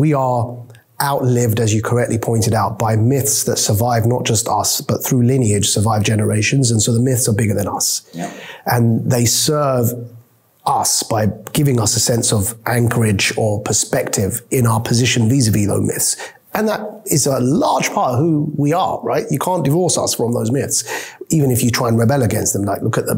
we are outlived, as you correctly pointed out, by myths that survive not just us, but through lineage survive generations. And so the myths are bigger than us. Yeah. And they serve us by giving us a sense of anchorage or perspective in our position vis-a-vis those myths. And that is a large part of who we are, right? You can't divorce us from those myths, even if you try and rebel against them. Like, look at the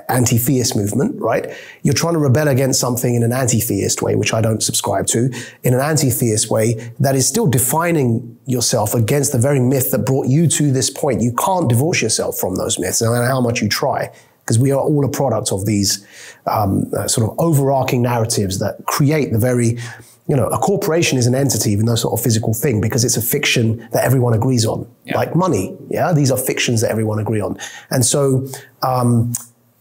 anti-theist movement, right? You're trying to rebel against something in an anti-theist way, which I don't subscribe to, in an anti-theist way that is still defining yourself against the very myth that brought you to this point. You can't divorce yourself from those myths, no matter how much you try, because we are all a product of these sort of overarching narratives that create the very, you know, a corporation is an entity, even though it's not a physical thing, because it's a fiction that everyone agrees on, like money. Yeah, these are fictions that everyone agree on. And so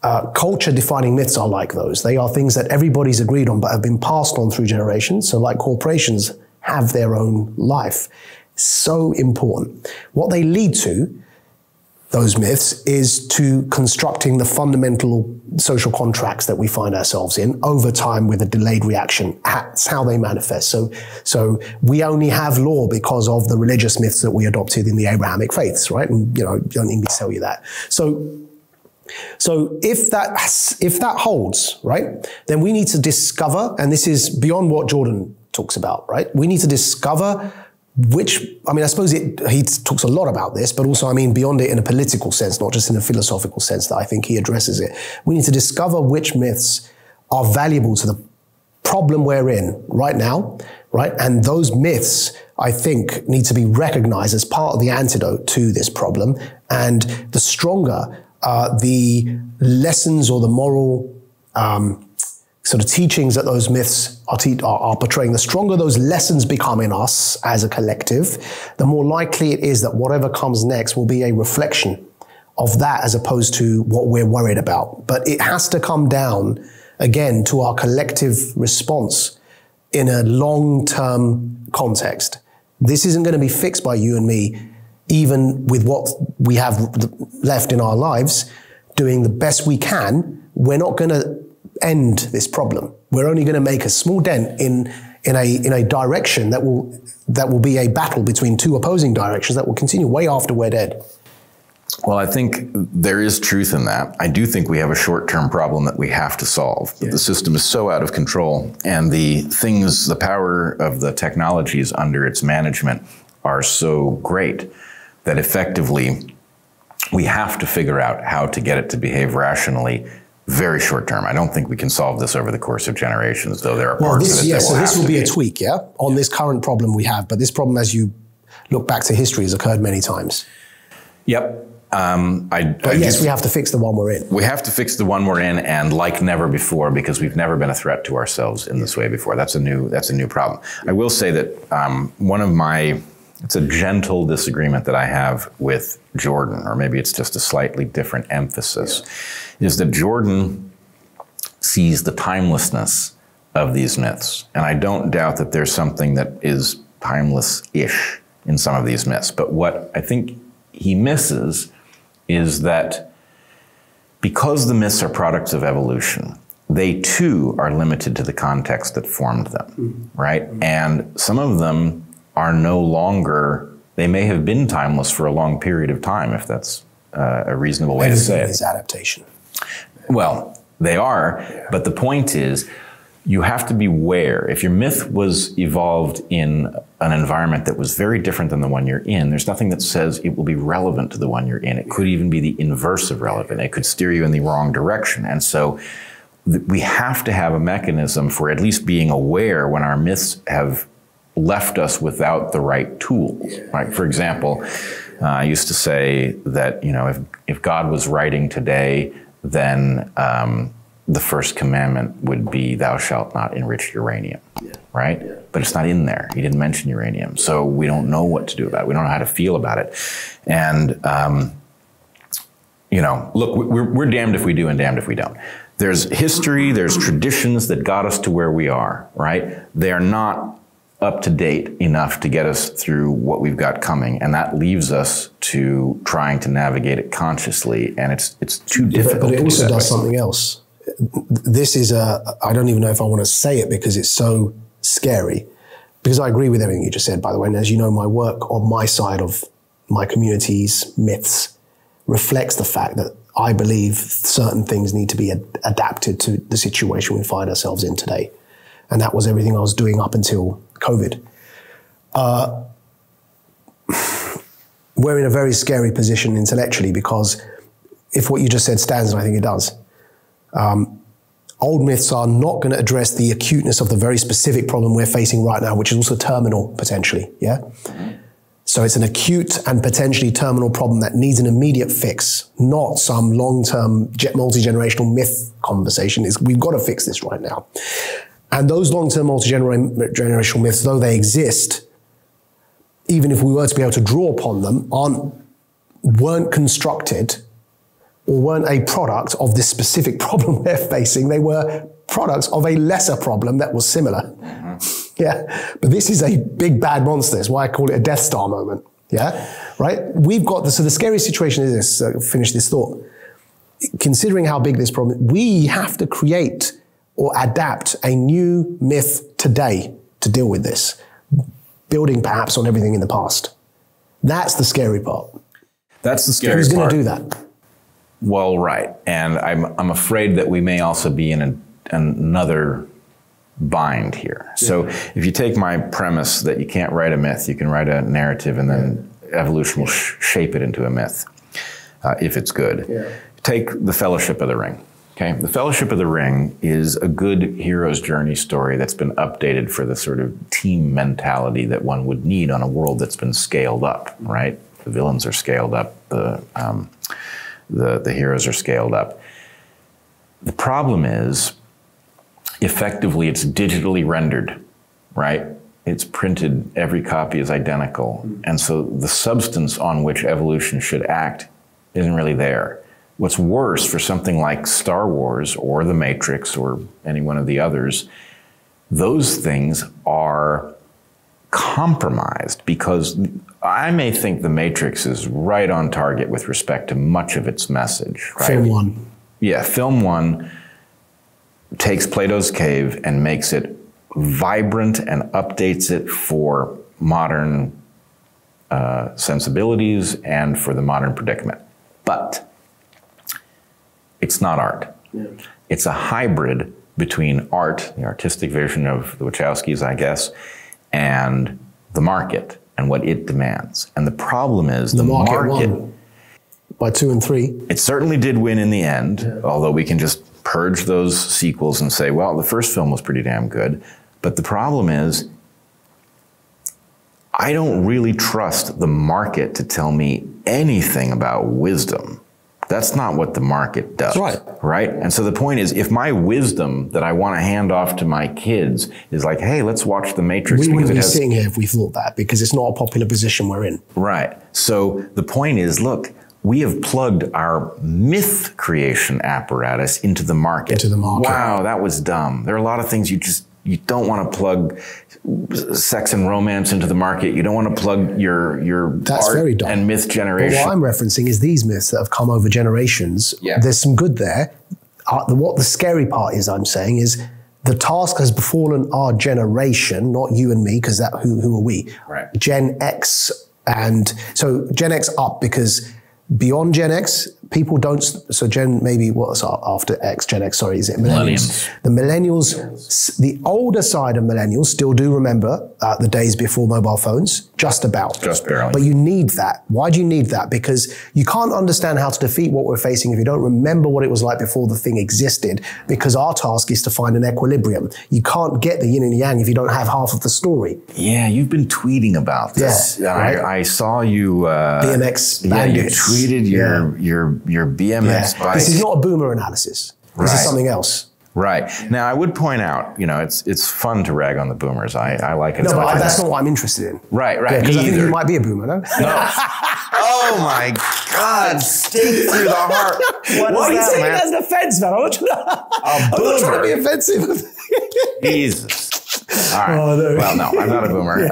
culture-defining myths are like those. They are things that everybody's agreed on, but have been passed on through generations. So like corporations have their own life. So important. What they lead to, those myths, is to constructing the fundamental social contracts that we find ourselves in over time with a delayed reaction. That's how they manifest. So we only have law because of the religious myths that we adopted in the Abrahamic faiths, right? And, you know, you don't need me to tell you that. So if that holds, right, then we need to discover, and this is beyond what Jordan talks about, right? We need to discover I suppose he talks a lot about this, but also, I mean, beyond it in a political sense, not just in a philosophical sense, that I think he addresses it. We need to discover which myths are valuable to the problem we're in right now, right? And those myths, I think, need to be recognized as part of the antidote to this problem. And the stronger the lessons or the moral sort of teachings that those myths are portraying, the stronger those lessons become in us as a collective, the more likely it is that whatever comes next will be a reflection of that as opposed to what we're worried about. But it has to come down, again, to our collective response in a long-term context. This isn't going to be fixed by you and me, even with what we have left in our lives, doing the best we can. We're not going to end this problem. We're only going to make a small dent in a direction that will be a battle between two opposing directions that will continue way after we're dead. Well, I think there is truth in that. I do think we have a short-term problem that we have to solve. Yeah. The system is so out of control, and the power of the technologies under its management are so great that effectively we have to figure out how to get it to behave rationally very short term. I don't think we can solve this over the course of generations, though there are parts of it that will have to be. So this will be a tweak, yeah, on this current problem we have. But this problem, as you look back to history, has occurred many times. Yep. But yes, we have to fix the one we're in. We have to fix the one we're in, and like never before, because we've never been a threat to ourselves in this way before. That's a new problem. I will say that it's a gentle disagreement that I have with Jordan, or maybe it's just a slightly different emphasis, is that Jordan sees the timelessness of these myths. And I don't doubt that there's something that is timeless-ish in some of these myths. But what I think he misses is that because the myths are products of evolution, they too are limited to the context that formed them, right? And some of them are no longer, they may have been timeless for a long period of time, if that's a reasonable way to say it. Is adaptation. Well, they are, but the point is, you have to beware. If your myth was evolved in an environment that was very different than the one you're in, there's nothing that says it will be relevant to the one you're in. It could even be the inverse of relevant. It could steer you in the wrong direction. And so we have to have a mechanism for at least being aware when our myths have left us without the right tools, right? For example, I used to say that, you know, if God was writing today, then the first commandment would be, thou shalt not enrich uranium, right? But it's not in there. He didn't mention uranium. So we don't know what to do about it. We don't know how to feel about it. And, you know, look, we're damned if we do and damned if we don't. There's history, there's traditions that got us to where we are, right? They are not up to date enough to get us through what we've got coming, and that leaves us to trying to navigate it consciously, and it's too difficult. But it also does something else. This is I don't even know if I want to say it because it's so scary, because I agree with everything you just said, by the way, and as you know, my work on my side of my community's myths reflects the fact that I believe certain things need to be adapted to the situation we find ourselves in today. And that was everything I was doing up until COVID. We're in a very scary position intellectually, because if what you just said stands, and I think it does, old myths are not going to address the acuteness of the very specific problem we're facing right now, which is also terminal, potentially, yeah? So it's an acute and potentially terminal problem that needs an immediate fix, not some long-term multi-generational myth conversation. We've got to fix this right now. And those long-term multi-generational myths, though they exist, even if we were to be able to draw upon them, weren't constructed or weren't a product of this specific problem we're facing. They were products of a lesser problem that was similar. Yeah, but this is a big bad monster. That's why I call it a Death Star moment. Yeah, right? We've got so the scary situation is this, finish this thought. Considering how big this problem is, we have to create or adapt a new myth today to deal with this, building perhaps on everything in the past. That's the scary part. That's the scary part. Who's going to do that? Well, right. And I'm afraid that we may also be in another bind here. Yeah. So if you take my premise that you can't write a myth, you can write a narrative, and then evolution will shape it into a myth, if it's good. Yeah. Take the Fellowship of the Ring. Okay, the Fellowship of the Ring is a good hero's journey story that's been updated for the sort of team mentality that one would need on a world that's been scaled up, right? The villains are scaled up, the heroes are scaled up. The problem is, effectively, it's digitally rendered, right? It's printed, every copy is identical. And so the substance on which evolution should act isn't really there. What's worse, for something like Star Wars or The Matrix or any one of the others, those things are compromised, because I may think The Matrix is right on target with respect to much of its message. Right? Film 1. Yeah, Film 1 takes Plato's Cave and makes it vibrant and updates it for modern sensibilities and for the modern predicament. But it's not art. Yeah. It's a hybrid between art, the artistic vision of the Wachowskis, I guess, and the market and what it demands. And the problem is the market won by 2 and 3. It certainly did win in the end, although we can just purge those sequels and say, well, the first film was pretty damn good. But the problem is, I don't really trust the market to tell me anything about wisdom. That's not what the market does. That's right. Right? And so the point is, if my wisdom that I want to hand off to my kids is like, hey, let's watch The Matrix. We wouldn't be sitting here if we thought that, because it's not a popular position we're in. Right. So the point is, look, we have plugged our myth creation apparatus into the market. Into the market. Wow, that was dumb. There are a lot of things you don't want to plug sex and romance into the market. You don't want to plug your That's art very dumb. And myth generation. But what I'm referencing is these myths that have come over generations. Yeah. There's some good there. What the scary part is, I'm saying, is the task has befallen our generation, not you and me, because who are we? Right. Gen X, and so Gen X up, because beyond Gen X, people don't, so Gen, maybe what's after X, Gen X, sorry, is it millennials? The millennials, the older side of millennials still do remember the days before mobile phones, just about. Just barely. But you need that. Why do you need that? Because you can't understand how to defeat what we're facing if you don't remember what it was like before the thing existed, because our task is to find an equilibrium. You can't get the yin and yang if you don't have half of the story. Yeah, you've been tweeting about this. Yeah, right? I saw you... BMX bandits. Yeah, you tweeted your BMX bike. This is not a boomer analysis. This is something else. Right. Now, I would point out, it's fun to rag on the boomers. I like it. No, but that's not what I'm interested in. Right. Because I think you might be a boomer, no? No. Oh my God! Stake through the heart. What are you saying as an offense, man? I'm not trying to be offensive. Jesus. right. Oh, no. Well, no, I'm not a boomer.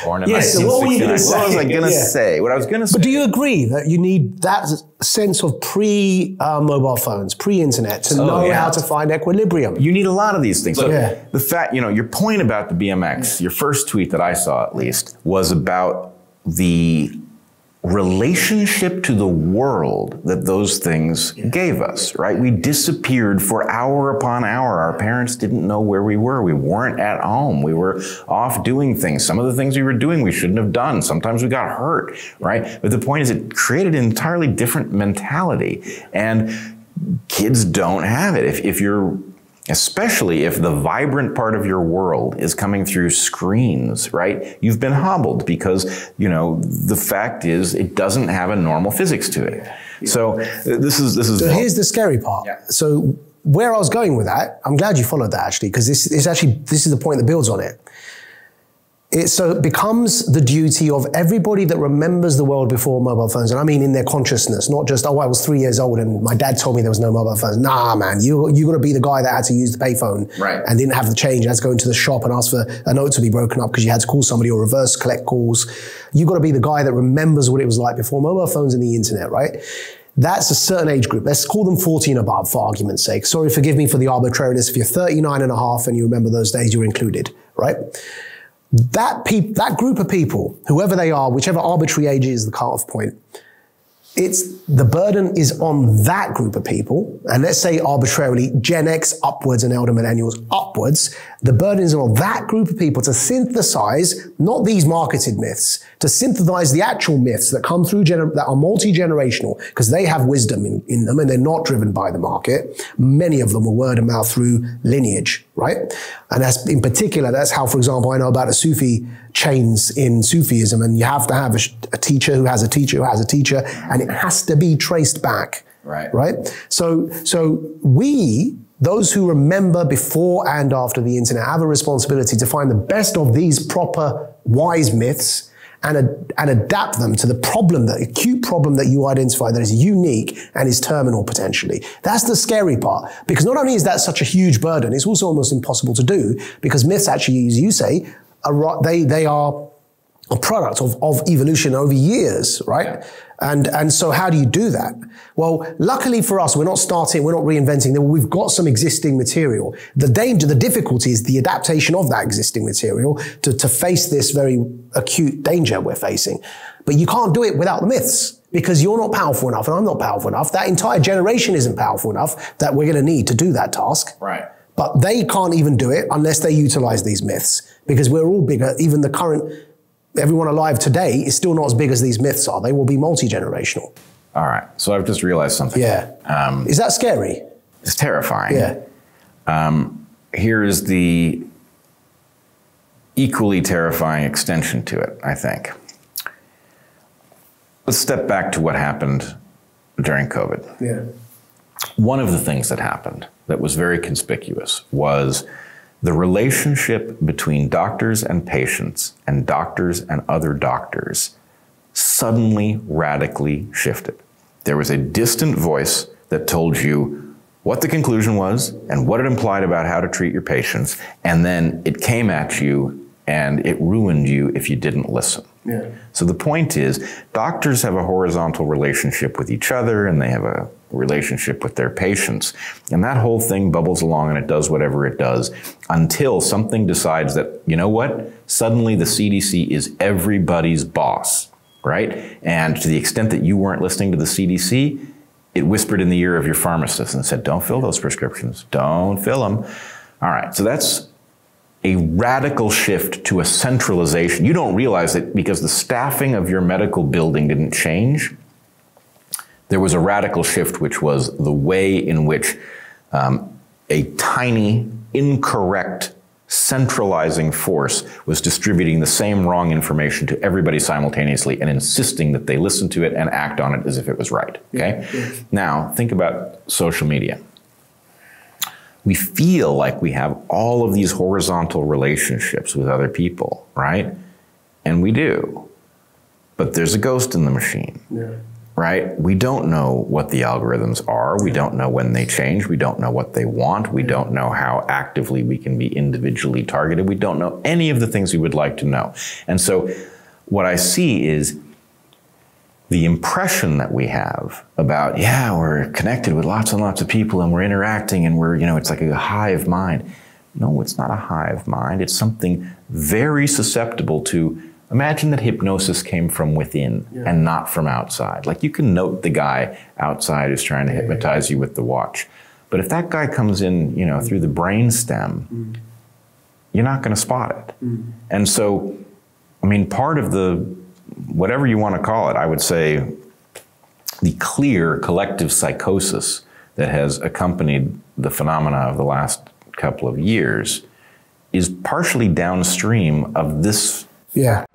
Born in 1969. So what were you going to say? What was I going to say? What I was going to say. But do you agree that you need that sense of pre-mobile phones, pre-internet to know how to find equilibrium? You need a lot of these things. So Yeah. the fact, your point about the BMX, your first tweet that I saw at least, was about the relationship to the world that those things gave us, right? We disappeared for hour upon hour. Our parents didn't know where we were. We weren't at home. We were off doing things. Some of the things we were doing we shouldn't have done. Sometimes we got hurt, right? But the point is it created an entirely different mentality. And kids don't have it. If you're especially if the vibrant part of your world is coming through screens, right? You've been hobbled because, the fact is it doesn's have a normal physics to it. So this is. So here's the scary part. Yeah. So where I was going with that, I'm glad you followed that actually, because this is the point that builds on it. So it becomes the duty of everybody that remembers the world before mobile phones, and I mean in their consciousness, not just, I was 3 years old and my dad told me there was no mobile phones. Nah, man, you got to be the guy that had to use the payphone and didn't have the change, had to go into the shop and ask for a note to be broken up because you had to call somebody or reverse collect calls. You got to be the guy that remembers what it was like before mobile phones and the internet, right? That's a certain age group. Let's call them 40 and above for argument's sake. Sorry, forgive me for the arbitrariness. If you're 39 and a half and you remember those days, you're included, right? That group of people, whoever they are, whichever arbitrary age is the cutoff point, the burden is on that group of people, and let's say arbitrarily Gen X upwards and elder millennials upwards, the burden is on that group of people to synthesize, not these marketed myths, to synthesize the actual myths that come through, that are multi-generational, because they have wisdom in them and they're not driven by the market. Many of them are word of mouth through lineage, right? And that's, in particular, that's how, for example, I know about the Sufi chains in Sufism, and you have to have a teacher who has a teacher who has a teacher, and it has to be traced back, right? So we, those who remember before and after the internet, have a responsibility to find the best of these proper wise myths and adapt them to the problem, the acute problem that you identify that is unique and is terminal potentially. That's the scary part, because not only is that such a huge burden, it's also almost impossible to do, because myths actually, as you say, they are a product of evolution over years, right? Yeah. And so how do you do that? Well, luckily for us, we're not reinventing them. We've got some existing material. The difficulty is the adaptation of that existing material to face this very acute danger we're facing. But you can't do it without the myths, because you're not powerful enough and I'm not powerful enough. That entire generation isn't powerful enough that we're going to need to do that task. Right. But they can't even do it unless they utilize these myths, because we're all bigger. Even the current, everyone alive today is still not as big as these myths are. They will be multi-generational. All right. So I've just realized something. Yeah. Is that scary? It's terrifying. Yeah. Here is the equally terrifying extension to it, I think. Let's step back to what happened during COVID. Yeah. One of the things that happened that was very conspicuous was the relationship between doctors and patients and doctors and other doctors suddenly radically shifted. There was a distant voice that told you what the conclusion was and what it implied about how to treat your patients, and then it came at you and it ruined you if you didn't listen. Yeah. So the point is, doctors have a horizontal relationship with each other, and they have a relationship with their patients. And that whole thing bubbles along and it does whatever it does until something decides that, you know what? Suddenly the CDC is everybody's boss, right? And to the extent that you weren't listening to the CDC, it whispered in the ear of your pharmacist and said, don't fill those prescriptions. Don't fill them. All right, so that's a radical shift to a centralization. You don't realize it because the staffing of your medical building didn't change. There was a radical shift, which was the way in which a tiny, incorrect, centralizing force was distributing the same wrong information to everybody simultaneously and insisting that they listen to it and act on it as if it was right, okay? Yeah. Now, think about social media. We feel like we have all of these horizontal relationships with other people, right? And we do. But there's a ghost in the machine. Yeah. right? We don't know what the algorithms are. We don't know when they change. We don't know what they want. We don't know how actively we can be individually targeted. We don't know any of the things we would like to know. And so what I see is the impression that we have about, yeah, we're connected with lots and lots of people and we're interacting and we're, it's like a hive mind. No, it's not a hive mind. It's something very susceptible to, imagine that hypnosis came from within and not from outside. Like you can note the guy outside who's trying to hypnotize you with the watch. But if that guy comes in, through the brainstem, you're not going to spot it. And so, part of the, whatever you want to call it, I would say the clear collective psychosis that has accompanied the phenomena of the last couple of years is partially downstream of this. Yeah.